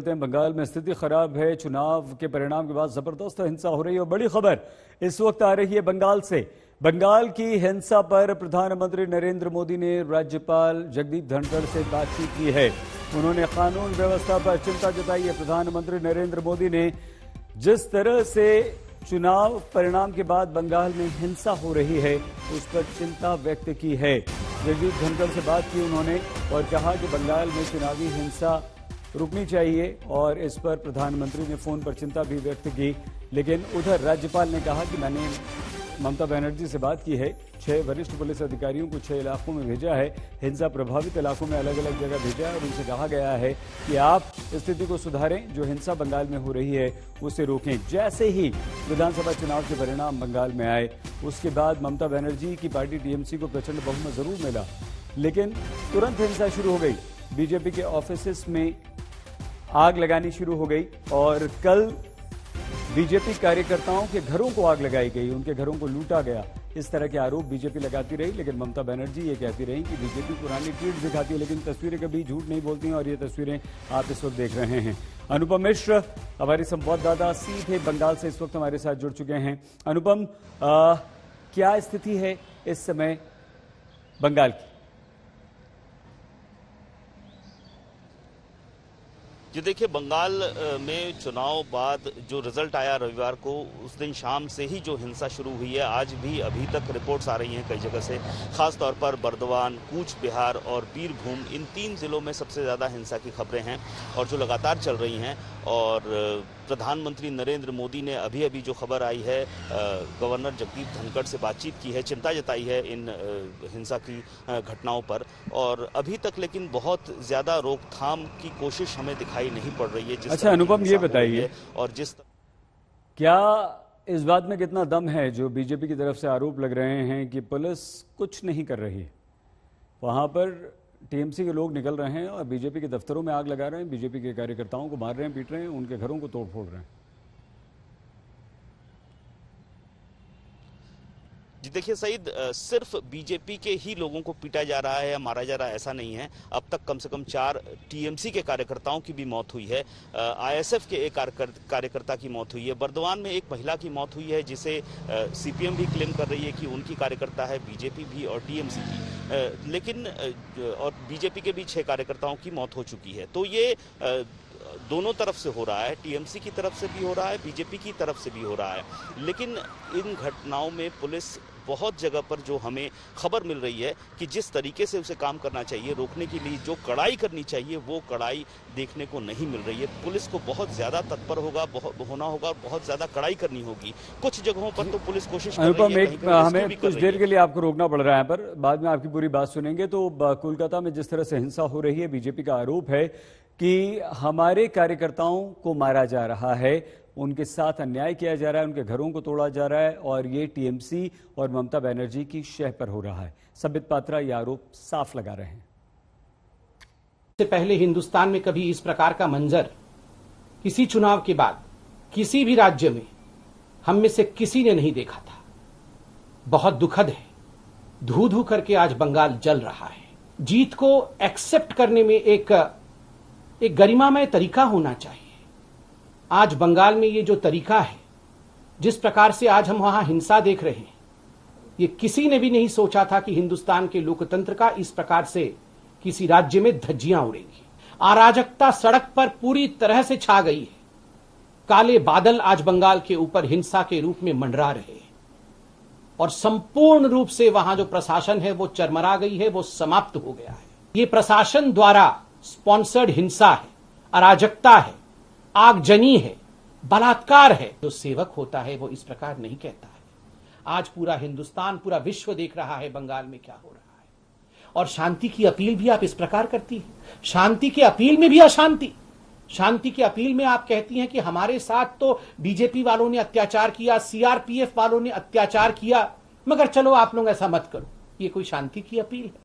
बंगाल में स्थिति खराब है। चुनाव के परिणाम के बाद जबरदस्त हिंसा हो रही है और बड़ी खबर इस वक्त आ रही है बंगाल से। बंगाल की हिंसा पर प्रधानमंत्री नरेंद्र मोदी ने राज्यपाल जगदीप धनखड़ से बातचीत की है। उन्होंने कानून व्यवस्था पर चिंता जताई है। प्रधानमंत्री नरेंद्र मोदी ने जिस तरह से चुनाव परिणाम के बाद बंगाल में हिंसा हो रही है उस पर चिंता व्यक्त की है। जगदीप धनखड़ से बात की उन्होंने और कहा कि बंगाल में चुनावी हिंसा रुकनी चाहिए और इस पर प्रधानमंत्री ने फोन पर चिंता भी व्यक्त की। लेकिन उधर राज्यपाल ने कहा कि मैंने ममता बनर्जी से बात की है। 6 वरिष्ठ पुलिस अधिकारियों को 6 इलाकों में भेजा है। हिंसा प्रभावित इलाकों में अलग अलग जगह भेजा है और उनसे कहा गया है कि आप स्थिति को सुधारें, जो हिंसा बंगाल में हो रही है उसे रोकें। जैसे ही विधानसभा चुनाव के परिणाम बंगाल में आए उसके बाद ममता बनर्जी की पार्टी टीएमसी को प्रचंड बहुमत जरूर मिला, लेकिन तुरंत हिंसा शुरू हो गई। बीजेपी के ऑफिस में आग लगानी शुरू हो गई और कल बीजेपी कार्यकर्ताओं के घरों को आग लगाई गई, उनके घरों को लूटा गया। इस तरह के आरोप बीजेपी लगाती रही, लेकिन ममता बनर्जी ये कहती रही कि बीजेपी पुरानी ट्वीट दिखाती है, लेकिन तस्वीरें कभी झूठ नहीं बोलती हैं और ये तस्वीरें आप इस वक्त देख रहे हैं। अनुपम मिश्र हमारे संवाददाता सीधे बंगाल से इस वक्त हमारे साथ जुड़ चुके हैं। अनुपम, क्या स्थिति है इस समय बंगाल की? जी देखिए, बंगाल में चुनाव बाद जो रिजल्ट आया रविवार को, उस दिन शाम से ही जो हिंसा शुरू हुई है, आज भी अभी तक रिपोर्ट्स आ रही हैं कई जगह से, खास तौर पर बर्दवान, कूच बिहार और बीरभूम, इन 3 जिलों में सबसे ज़्यादा हिंसा की खबरें हैं और जो लगातार चल रही हैं। और प्रधानमंत्री नरेंद्र मोदी ने अभी जो खबर आई है, गवर्नर जगदीप धनखड़ से बातचीत की है, चिंता जताई है इन हिंसा की घटनाओं पर। और अभी तक लेकिन बहुत ज़्यादा रोकथाम की कोशिश हमें दिखाई नहीं पड़ रही है। अच्छा अनुपम, ये बताइए और क्या इस बात में कितना दम है जो बीजेपी की तरफ से आरोप लग रहे हैं कि पुलिस कुछ नहीं कर रही है? वहां पर टीएमसी के लोग निकल रहे हैं और बीजेपी के दफ्तरों में आग लगा रहे हैं, बीजेपी के कार्यकर्ताओं को मार रहे हैं, पीट रहे हैं, उनके घरों को तोड़ फोड़ रहे हैं। जी देखिए सईद, सिर्फ बीजेपी के ही लोगों को पीटा जा रहा है या मारा जा रहा है ऐसा नहीं है। अब तक कम से कम 4 टीएमसी के कार्यकर्ताओं की भी मौत हुई है। आईएसएफ के एक कार्यकर्ता की मौत हुई है। बर्दवान में एक महिला की मौत हुई है जिसे सीपीएम भी क्लेम कर रही है कि उनकी कार्यकर्ता है, बीजेपी भी और टीएमसी की। लेकिन और बीजेपी के भी 6 कार्यकर्ताओं की मौत हो चुकी है। तो ये दोनों तरफ से हो रहा है, टीएमसी की तरफ से भी हो रहा है, बीजेपी की तरफ से भी हो रहा है। लेकिन इन घटनाओं में पुलिस बहुत जगह पर जो हमें खबर मिल रही है कि जिस तरीके से उसे काम करना चाहिए, रोकने के लिए जो कड़ाई करनी चाहिए, वो कड़ाई देखने को नहीं मिल रही है। पुलिस को बहुत ज्यादा तत्पर होना होगा और बहुत ज्यादा कड़ाई करनी होगी। कुछ जगहों पर तो पुलिस कोशिश कर रही है। हमें कुछ देर के लिए आपको रोकना पड़ रहा है, पर बाद में आपकी पूरी बात सुनेंगे। तो कोलकाता में जिस तरह से हिंसा हो रही है, बीजेपी का आरोप है कि हमारे कार्यकर्ताओं को मारा जा रहा है, उनके साथ अन्याय किया जा रहा है, उनके घरों को तोड़ा जा रहा है और ये टीएमसी और ममता बनर्जी की शह पर हो रहा है। संबित पात्रा ये आरोप साफ लगा रहे हैं। इससे पहले हिंदुस्तान में कभी इस प्रकार का मंजर किसी चुनाव के बाद किसी भी राज्य में हम में से किसी ने नहीं देखा था। बहुत दुखद है। धू धू करके आज बंगाल जल रहा है। जीत को एक्सेप्ट करने में एक गरिमामय तरीका होना चाहिए। आज बंगाल में ये जो तरीका है, जिस प्रकार से आज हम वहां हिंसा देख रहे हैं, ये किसी ने भी नहीं सोचा था कि हिंदुस्तान के लोकतंत्र का इस प्रकार से किसी राज्य में धज्जियां उड़ेंगी। अराजकता सड़क पर पूरी तरह से छा गई है। काले बादल आज बंगाल के ऊपर हिंसा के रूप में मंडरा रहे हैं और संपूर्ण रूप से वहां जो प्रशासन है वो चरमरा गई है, वो समाप्त हो गया है। ये प्रशासन द्वारा स्पॉन्सर्ड हिंसा है, अराजकता है, आगजनी है, बलात्कार है। जो सेवक होता है वो इस प्रकार नहीं कहता है। आज पूरा हिंदुस्तान, पूरा विश्व देख रहा है बंगाल में क्या हो रहा है। और शांति की अपील भी आप इस प्रकार करती हैं। शांति की अपील में भी अशांति। शांति की अपील में आप कहती हैं कि हमारे साथ तो बीजेपी वालों ने अत्याचार किया, सीआरपीएफ वालों ने अत्याचार किया, मगर चलो आप लोग ऐसा मत करो। ये कोई शांति की अपील है?